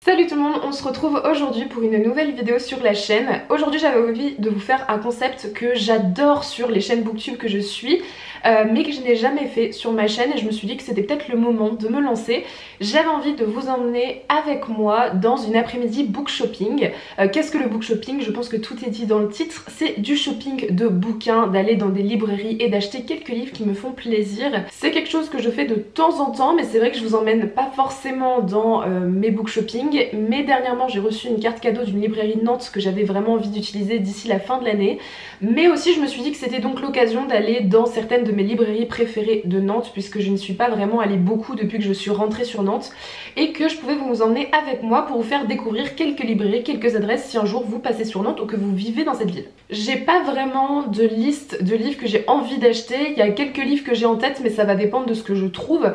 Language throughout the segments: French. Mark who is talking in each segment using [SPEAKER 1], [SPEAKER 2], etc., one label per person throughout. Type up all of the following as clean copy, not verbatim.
[SPEAKER 1] Salut tout le monde, on se retrouve aujourd'hui pour une nouvelle vidéo sur la chaîne. Aujourd'hui j'avais envie de vous faire un concept que j'adore sur les chaînes booktube que je suis, mais que je n'ai jamais fait sur ma chaîne et je me suis dit que c'était peut-être le moment de me lancer. J'avais envie de vous emmener avec moi dans une après-midi book shopping. Qu'est-ce que le book shopping? Je pense que tout est dit dans le titre. C'est du shopping de bouquins, d'aller dans des librairies et d'acheter quelques livres qui me font plaisir. C'est quelque chose que je fais de temps en temps, mais c'est vrai que je vous emmène pas forcément dans mes book shopping. Mais dernièrement j'ai reçu une carte cadeau d'une librairie de Nantes que j'avais vraiment envie d'utiliser d'ici la fin de l'année. Mais aussi je me suis dit que c'était donc l'occasion d'aller dans certaines de mes librairies préférées de Nantes, puisque je ne suis pas vraiment allée beaucoup depuis que je suis rentrée sur Nantes, et que je pouvais vous emmener avec moi pour vous faire découvrir quelques librairies, quelques adresses si un jour vous passez sur Nantes ou que vous vivez dans cette ville. J'ai pas vraiment de liste de livres que j'ai envie d'acheter. Il y a quelques livres que j'ai en tête, mais ça va dépendre de ce que je trouve.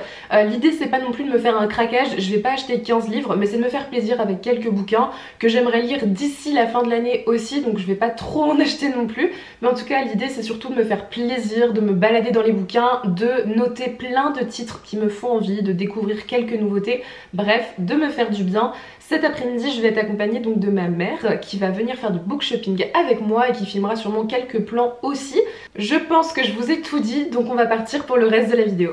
[SPEAKER 1] L'idée c'est pas non plus de me faire un craquage, je vais pas acheter 15 livres, mais c'est de me faire plaisir avec quelques bouquins que j'aimerais lire d'ici la fin de l'année aussi, donc je vais pas trop en acheter non plus. Mais en tout cas l'idée c'est surtout de me faire plaisir, de me balader dans les bouquins, de noter plein de titres qui me font envie, de découvrir quelques nouveautés, bref, de me faire du bien. Cet après-midi je vais être accompagnée donc de ma mère qui va venir faire du book shopping avec moi et qui filmera sûrement quelques plans aussi. Je pense que je vous ai tout dit, donc on va partir pour le reste de la vidéo.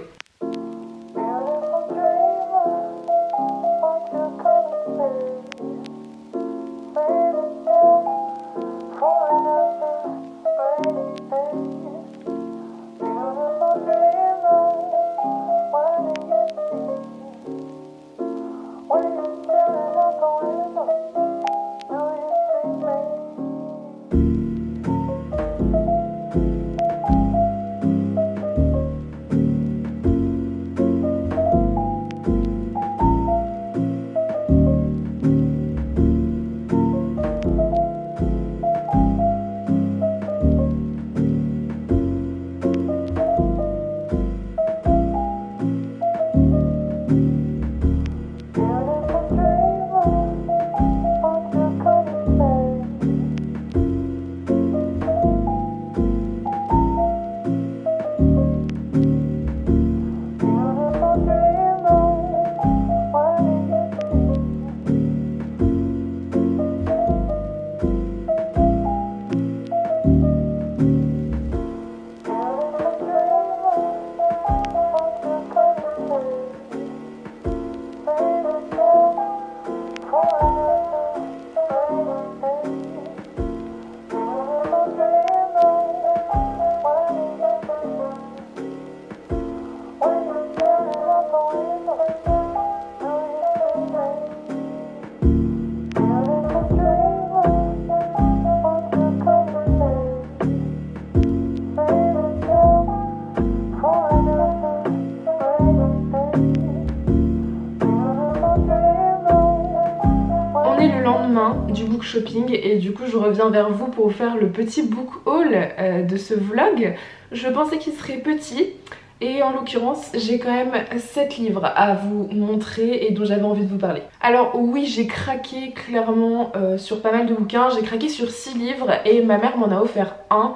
[SPEAKER 1] Du book shopping et du coup je reviens vers vous pour vous faire le petit book haul de ce vlog. Je pensais qu'il serait petit et en l'occurrence j'ai quand même 7 livres à vous montrer et dont j'avais envie de vous parler. Alors oui, j'ai craqué clairement sur pas mal de bouquins, j'ai craqué sur 6 livres et ma mère m'en a offert un.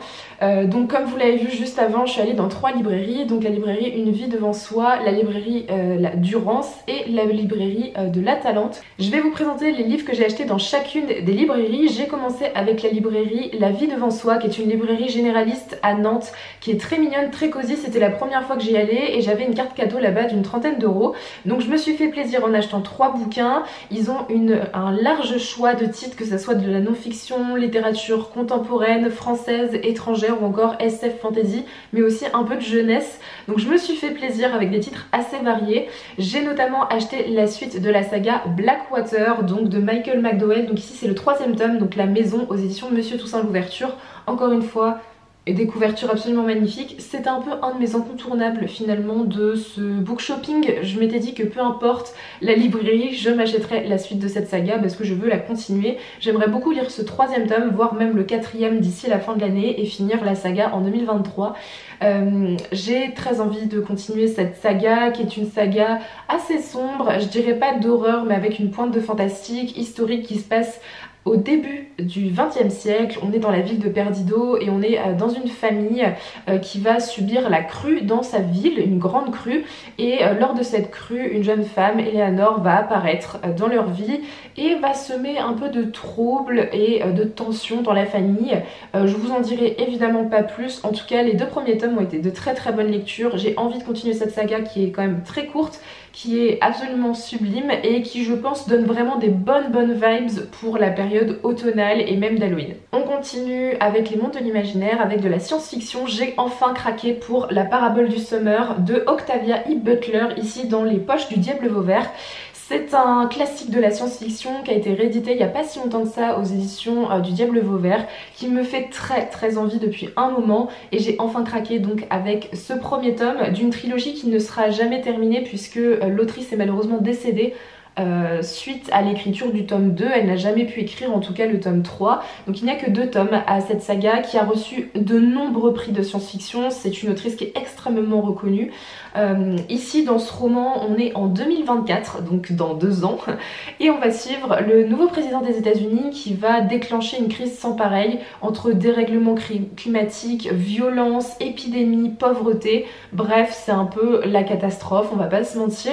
[SPEAKER 1] Donc comme vous l'avez vu juste avant, je suis allée dans 3 librairies, donc la librairie Une vie devant soi, la librairie La Durance et la librairie de La Talente. Je vais vous présenter les livres que j'ai achetés dans chacune des librairies. J'ai commencé avec la librairie La vie devant soi, qui est une librairie généraliste à Nantes, qui est très mignonne, très cosy. C'était la première fois que j'y allais et j'avais une carte cadeau là-bas d'une trentaine d'euros. Donc je me suis fait plaisir en achetant 3 bouquins. Ils ont un large choix de titres, que ce soit de la non-fiction, littérature contemporaine, française, étrangère ou encore SF fantasy, mais aussi un peu de jeunesse. Donc je me suis fait plaisir avec des titres assez variés. J'ai notamment acheté la suite de la saga Blackwater, donc de Michael McDowell. Donc ici c'est le 3e tome, donc La Maison aux éditions Monsieur Toussaint Louverture. Encore une fois, et des couvertures absolument magnifiques. C'était un peu un de mes incontournables finalement de ce book shopping. Je m'étais dit que peu importe la librairie, je m'achèterais la suite de cette saga parce que je veux la continuer. J'aimerais beaucoup lire ce 3e tome, voire même le 4e d'ici la fin de l'année et finir la saga en 2023. J'ai très envie de continuer cette saga qui est une saga assez sombre, je dirais pas d'horreur mais avec une pointe de fantastique, historique qui se passe au début du XXe siècle. On est dans la ville de Perdido et on est dans une famille qui va subir la crue dans sa ville, une grande crue, et lors de cette crue, une jeune femme, Eleanor, va apparaître dans leur vie et va semer un peu de troubles et de tensions dans la famille. Je vous en dirai évidemment pas plus, en tout cas les 2 premiers tomes ont été de très très bonnes lectures. J'ai envie de continuer cette saga qui est quand même très courte, qui est absolument sublime et qui, je pense, donne vraiment des bonnes vibes pour la période automnale et même d'Halloween. On continue avec les mondes de l'imaginaire, avec de la science-fiction. J'ai enfin craqué pour La Parabole du Summer de Octavia E. Butler, ici dans Les Poches du Diable Vauvert. C'est un classique de la science-fiction qui a été réédité il n'y a pas si longtemps que ça aux éditions du Diable Vauvert, qui me fait très envie depuis un moment, et j'ai enfin craqué donc avec ce premier tome d'une trilogie qui ne sera jamais terminée puisque l'autrice est malheureusement décédée suite à l'écriture du tome 2. Elle n'a jamais pu écrire en tout cas le tome 3, donc il n'y a que 2 tomes à cette saga qui a reçu de nombreux prix de science-fiction. C'est une autrice qui est extrêmement reconnue. Ici dans ce roman on est en 2024, donc dans 2 ans, et on va suivre le nouveau président des États-Unis qui va déclencher une crise sans pareil entre dérèglement climatique, violence, épidémie, pauvreté. Bref, c'est un peu la catastrophe, on va pas se mentir.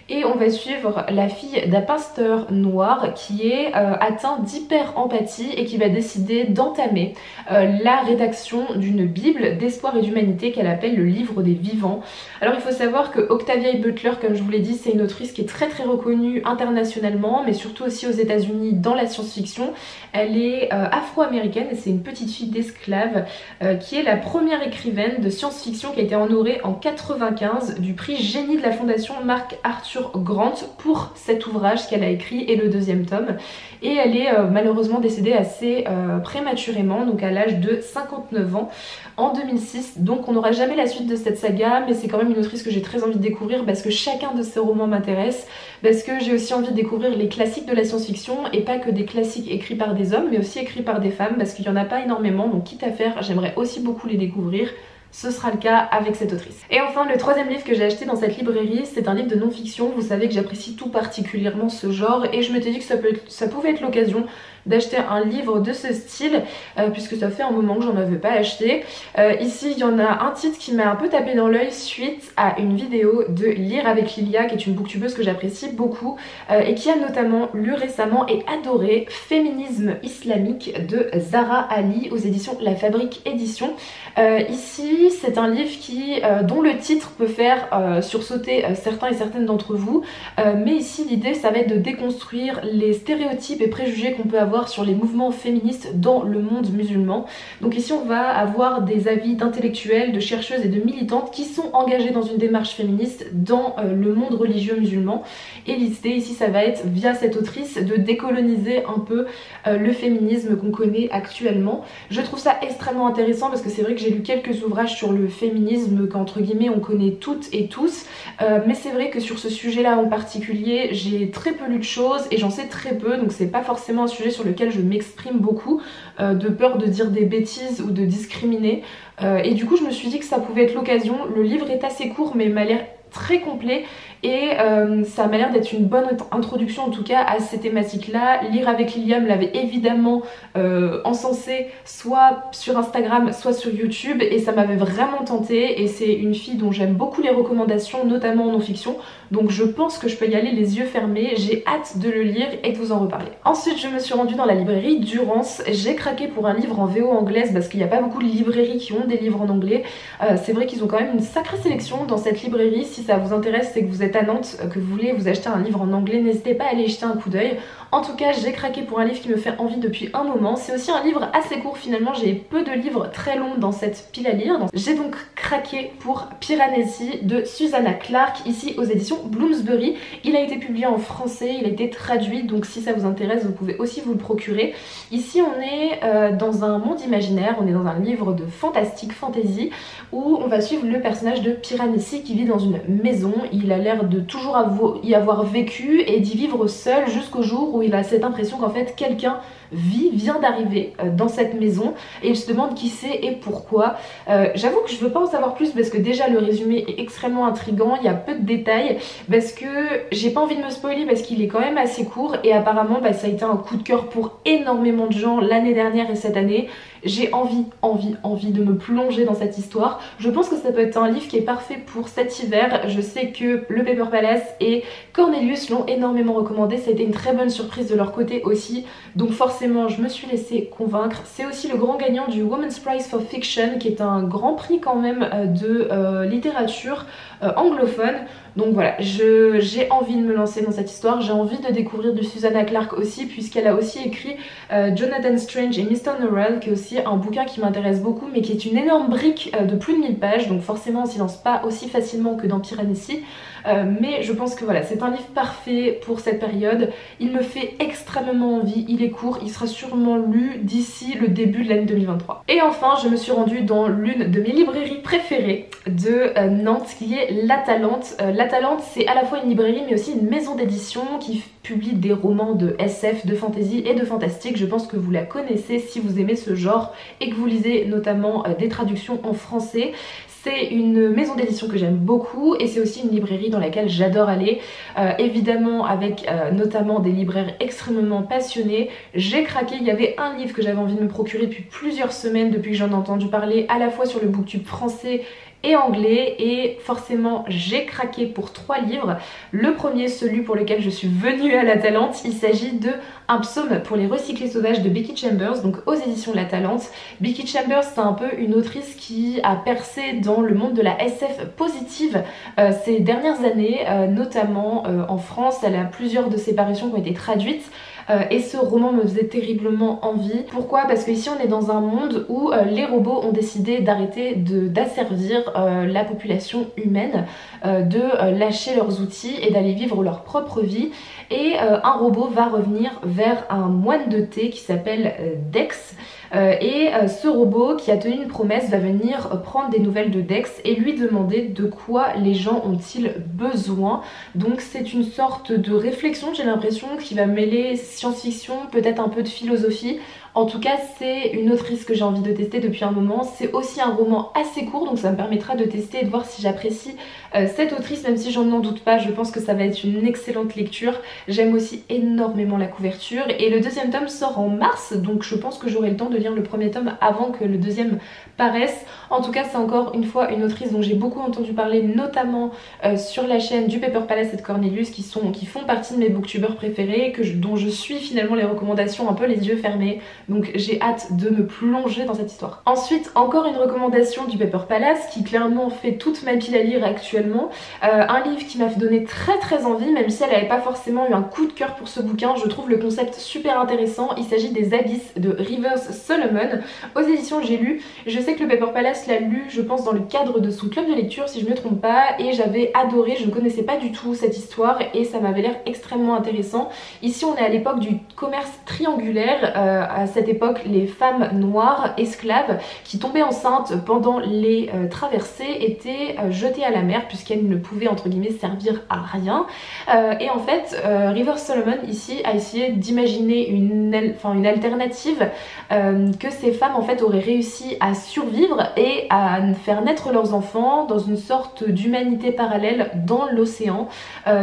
[SPEAKER 1] Et on va suivre la fille d'un pasteur noir qui est atteint d'hyper-empathie et qui va décider d'entamer la rédaction d'une Bible d'espoir et d'humanité qu'elle appelle le livre des vivants. Alors il faut savoir que Octavia E. Butler, comme je vous l'ai dit, c'est une autrice qui est très reconnue internationalement, mais surtout aussi aux États-Unis dans la science-fiction. Elle est afro-américaine et c'est une petite fille d'esclave qui est la première écrivaine de science-fiction qui a été honorée en 95 du prix Génie de la Fondation Mark Arthur Grant pour cet ouvrage qu'elle a écrit et le 2e tome. Et elle est malheureusement décédée assez prématurément, donc à l'âge de 59 ans en 2006. Donc on n'aura jamais la suite de cette saga, mais c'est quand même une autrice que j'ai très envie de découvrir parce que chacun de ses romans m'intéresse, parce que j'ai aussi envie de découvrir les classiques de la science-fiction et pas que des classiques écrits par des hommes mais aussi écrits par des femmes, parce qu'il n'y en a pas énormément, donc quitte à faire, j'aimerais aussi beaucoup les découvrir. Ce sera le cas avec cette autrice. Et enfin, le 3e livre que j'ai acheté dans cette librairie, c'est un livre de non-fiction. Vous savez que j'apprécie tout particulièrement ce genre et je m'étais dit que ça pouvait être l'occasion d'acheter un livre de ce style puisque ça fait un moment que j'en avais pas acheté. Ici il y en a un titre qui m'a un peu tapé dans l'œil suite à une vidéo de Lire avec Lilia, qui est une booktubeuse que j'apprécie beaucoup et qui a notamment lu récemment et adoré Féminisme islamique de Zahra Ali aux éditions La Fabrique Édition. Ici c'est un livre dont le titre peut faire sursauter certains et certaines d'entre vous, mais ici l'idée ça va être de déconstruire les stéréotypes et préjugés qu'on peut avoir sur les mouvements féministes dans le monde musulman. Donc ici on va avoir des avis d'intellectuels, de chercheuses et de militantes qui sont engagées dans une démarche féministe dans le monde religieux musulman, et l'idée ici ça va être via cette autrice de décoloniser un peu le féminisme qu'on connaît actuellement. Je trouve ça extrêmement intéressant parce que c'est vrai que j'ai lu quelques ouvrages sur le féminisme qu'entre guillemets on connaît toutes et tous, mais c'est vrai que sur ce sujet là en particulier j'ai très peu lu de choses et j'en sais très peu, donc c'est pas forcément un sujet sur lequel je m'exprime beaucoup, de peur de dire des bêtises ou de discriminer, et du coup je me suis dit que ça pouvait être l'occasion. Le livre est assez court mais m'a l'air très complet et ça m'a l'air d'être une bonne introduction en tout cas à ces thématiques là. Lire avec Lilia me l'avait évidemment encensé soit sur Instagram soit sur YouTube et ça m'avait vraiment tenté, et c'est une fille dont j'aime beaucoup les recommandations, notamment en non-fiction, donc je pense que je peux y aller les yeux fermés. J'ai hâte de le lire et de vous en reparler. Ensuite je me suis rendue dans la librairie Durance. J'ai craqué pour un livre en VO anglaise parce qu'il n'y a pas beaucoup de librairies qui ont des livres en anglais. C'est vrai qu'ils ont quand même une sacrée sélection dans cette librairie. Si ça vous intéresse, c'est que vous êtes à Nantes, que vous voulez vous acheter un livre en anglais, n'hésitez pas à aller jeter un coup d'œil. En tout cas j'ai craqué pour un livre qui me fait envie depuis un moment. C'est aussi un livre assez court finalement, j'ai peu de livres très longs dans cette pile à lire. J'ai donc craqué pour Piranesi de Susanna Clarke, ici aux éditions Bloomsbury. Il a été publié en français, il a été traduit, donc si ça vous intéresse vous pouvez aussi vous le procurer. Ici on est dans un monde imaginaire, on est dans un livre de fantastique fantasy où on va suivre le personnage de Piranesi qui vit dans une maison. Il a l'air de toujours y avoir vécu et d'y vivre seul jusqu'au jour où il a cette impression qu'en fait quelqu'un vient d'arriver dans cette maison et il se demande qui c'est et pourquoi. J'avoue que je veux pas en savoir plus parce que déjà le résumé est extrêmement intriguant, il y a peu de détails, parce que j'ai pas envie de me spoiler parce qu'il est quand même assez court et apparemment ça a été un coup de cœur pour énormément de gens l'année dernière et cette année. J'ai envie de me plonger dans cette histoire. Je pense que ça peut être un livre qui est parfait pour cet hiver. Je sais que le Paper Palace et Cornelius l'ont énormément recommandé. Ça a été une très bonne surprise de leur côté aussi. Donc forcément, je me suis laissée convaincre. C'est aussi le grand gagnant du Women's Prize for Fiction, qui est un grand prix quand même de littérature anglophone. Donc voilà, j'ai envie de me lancer dans cette histoire, j'ai envie de découvrir du Susanna Clarke aussi, puisqu'elle a aussi écrit Jonathan Strange et Mr. Norrell, qui est aussi un bouquin qui m'intéresse beaucoup, mais qui est une énorme brique de plus de 1000 pages, donc forcément on s'y lance pas aussi facilement que dans Piranesi. Mais je pense que voilà, c'est un livre parfait pour cette période. Il me fait extrêmement envie, il est court, il sera sûrement lu d'ici le début de l'année 2023. Et enfin, je me suis rendue dans l'une de mes librairies préférées de Nantes, qui est La Talente. La Talente, c'est à la fois une librairie mais aussi une maison d'édition qui publie des romans de SF, de fantasy et de fantastique. Je pense que vous la connaissez si vous aimez ce genre et que vous lisez notamment des traductions en français. C'est une maison d'édition que j'aime beaucoup et c'est aussi une librairie dans laquelle j'adore aller, évidemment avec notamment des libraires extrêmement passionnés. J'ai craqué, il y avait un livre que j'avais envie de me procurer depuis plusieurs semaines, depuis que j'en ai entendu parler à la fois sur le booktube français et anglais, et forcément j'ai craqué pour 3 livres. Le premier, celui pour lequel je suis venue à La Talente, il s'agit de Un psaume pour les recyclés sauvages de Becky Chambers, donc aux éditions de La Talente. Becky Chambers, c'est un peu une autrice qui a percé dans le monde de la SF positive ces dernières années, notamment en France. Elle a plusieurs de ses parutions qui ont été traduites. Et ce roman me faisait terriblement envie. Pourquoi? Parce que ici on est dans un monde où les robots ont décidé d'arrêter d'asservir la population humaine, de lâcher leurs outils et d'aller vivre leur propre vie. Et un robot va revenir vers un moine de thé qui s'appelle Dex. Ce robot qui a tenu une promesse va venir prendre des nouvelles de Dex et lui demander de quoi les gens ont-ils besoin. Donc c'est une sorte de réflexion, j'ai l'impression, qui va mêler science-fiction, peut-être un peu de philosophie. En tout cas, c'est une autrice que j'ai envie de tester depuis un moment. C'est aussi un roman assez court, donc ça me permettra de tester et de voir si j'apprécie cette autrice, même si j'en n'en doute pas. Je pense que ça va être une excellente lecture. J'aime aussi énormément la couverture. Et le deuxième tome sort en mars, donc je pense que j'aurai le temps de lire le premier tome avant que le deuxième paraisse. En tout cas, c'est encore une fois une autrice dont j'ai beaucoup entendu parler, notamment sur la chaîne du Paper Palace et de Cornelius, qui font partie de mes booktubeurs préférés, dont je suis finalement les recommandations un peu les yeux fermés. Donc j'ai hâte de me plonger dans cette histoire. Ensuite, encore une recommandation du Paper Palace qui clairement fait toute ma pile à lire actuellement. Un livre qui m'a fait donner très envie, même si elle n'avait pas forcément eu un coup de cœur pour ce bouquin. Je trouve le concept super intéressant. Il s'agit des Abysses de Rivers Solomon aux éditions J'ai lu. Je sais que le Paper Palace l'a lu, je pense, dans le cadre de son club de lecture si je ne me trompe pas, et j'avais adoré. Je ne connaissais pas du tout cette histoire et ça m'avait l'air extrêmement intéressant. Ici on est à l'époque du commerce triangulaire. À cette époque, les femmes noires esclaves qui tombaient enceintes pendant les traversées étaient jetées à la mer puisqu'elles ne pouvaient entre guillemets servir à rien. Et en fait, Rivers Solomon ici a essayé d'imaginer une alternative, que ces femmes en fait auraient réussi à survivre et à faire naître leurs enfants dans une sorte d'humanité parallèle dans l'océan,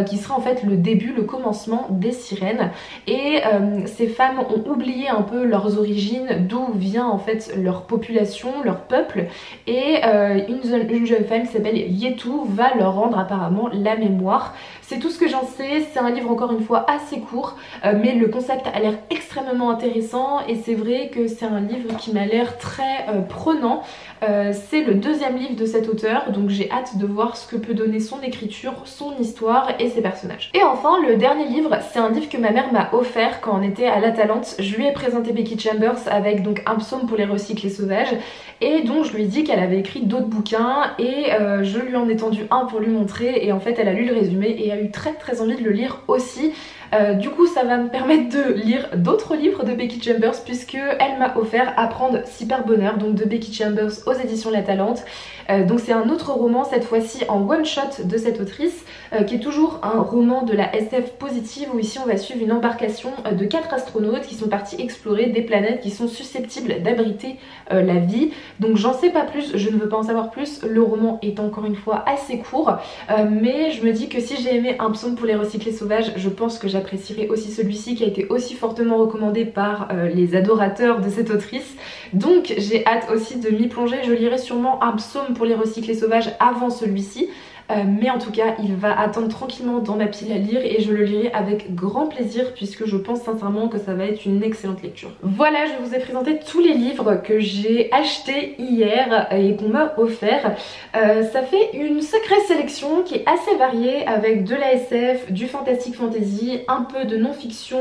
[SPEAKER 1] qui serait en fait le début, le commencement des sirènes. Et ces femmes ont oublié un peu leurs origines, d'où vient en fait leur population, leur peuple, et une jeune femme qui s'appelle Yetu va leur rendre apparemment la mémoire. C'est tout ce que j'en sais. C'est un livre encore une fois assez court, mais le concept a l'air extrêmement intéressant et c'est vrai que c'est un livre qui m'a l'air très prenant. C'est le deuxième livre de cet auteur, donc j'ai hâte de voir ce que peut donner son écriture, son histoire et ses personnages. Et enfin, le dernier livre, c'est un livre que ma mère m'a offert quand on était à La Talente. Je lui ai présenté Becky Chambers avec donc Un psaume pour les recyclés sauvages, et donc je lui ai dit qu'elle avait écrit d'autres bouquins et je lui en ai tendu un pour lui montrer, et en fait elle a lu le résumé et a eu très envie de le lire aussi. Du coup ça va me permettre de lire d'autres livres de Becky Chambers puisque elle m'a offert Apprendre Super Bonheur, donc de Becky Chambers aux éditions La Talente. Donc c'est un autre roman, cette fois-ci en one shot de cette autrice, qui est toujours un roman de la SF positive où ici on va suivre une embarcation de 4 astronautes qui sont partis explorer des planètes qui sont susceptibles d'abriter la vie. Donc j'en sais pas plus, je ne veux pas en savoir plus, le roman est encore une fois assez court, mais je me dis que si j'ai aimé Un psaume pour les recyclés sauvages, je pense que j'apprécierai aussi celui-ci qui a été aussi fortement recommandé par les adorateurs de cette autrice. Donc j'ai hâte aussi de m'y plonger, je lirai sûrement Un psaume pour les recyclés sauvages avant celui-ci. Mais en tout cas il va attendre tranquillement dans ma pile à lire et je le lirai avec grand plaisir puisque je pense sincèrement que ça va être une excellente lecture. Voilà, je vous ai présenté tous les livres que j'ai achetés hier et qu'on m'a offert. Ça fait une sacrée sélection qui est assez variée avec de la SF, du fantastique fantasy, un peu de non-fiction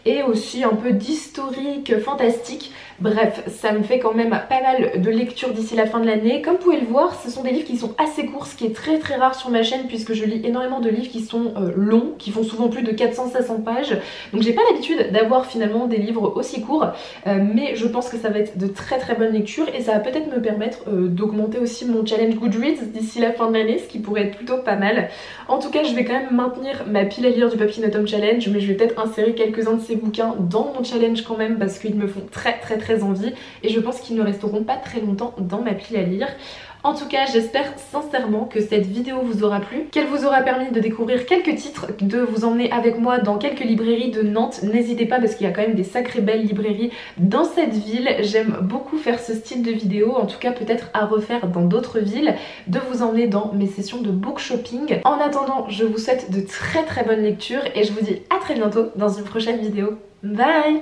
[SPEAKER 1] et aussi un peu d'historique fantastique. Bref, ça me fait quand même pas mal de lectures d'ici la fin de l'année. Comme vous pouvez le voir, ce sont des livres qui sont assez courts, ce qui est très rare sur ma chaîne puisque je lis énormément de livres qui sont longs, qui font souvent plus de 400-500 pages. Donc j'ai pas l'habitude d'avoir finalement des livres aussi courts, mais je pense que ça va être de très bonnes lectures et ça va peut-être me permettre d'augmenter aussi mon challenge Goodreads d'ici la fin de l'année, ce qui pourrait être plutôt pas mal. En tout cas, je vais quand même maintenir ma pile à lire du Puppy Autumn Challenge, mais je vais peut-être insérer quelques-uns de ces bouquins dans mon challenge quand même parce qu'ils me font très envie et je pense qu'ils ne resteront pas très longtemps dans ma pile à lire. En tout cas, j'espère sincèrement que cette vidéo vous aura plu, qu'elle vous aura permis de découvrir quelques titres, de vous emmener avec moi dans quelques librairies de Nantes. N'hésitez pas parce qu'il y a quand même des sacrées belles librairies dans cette ville. J'aime beaucoup faire ce style de vidéo, en tout cas peut-être à refaire dans d'autres villes, de vous emmener dans mes sessions de book shopping. En attendant, je vous souhaite de très bonnes lectures et je vous dis à très bientôt dans une prochaine vidéo. Bye!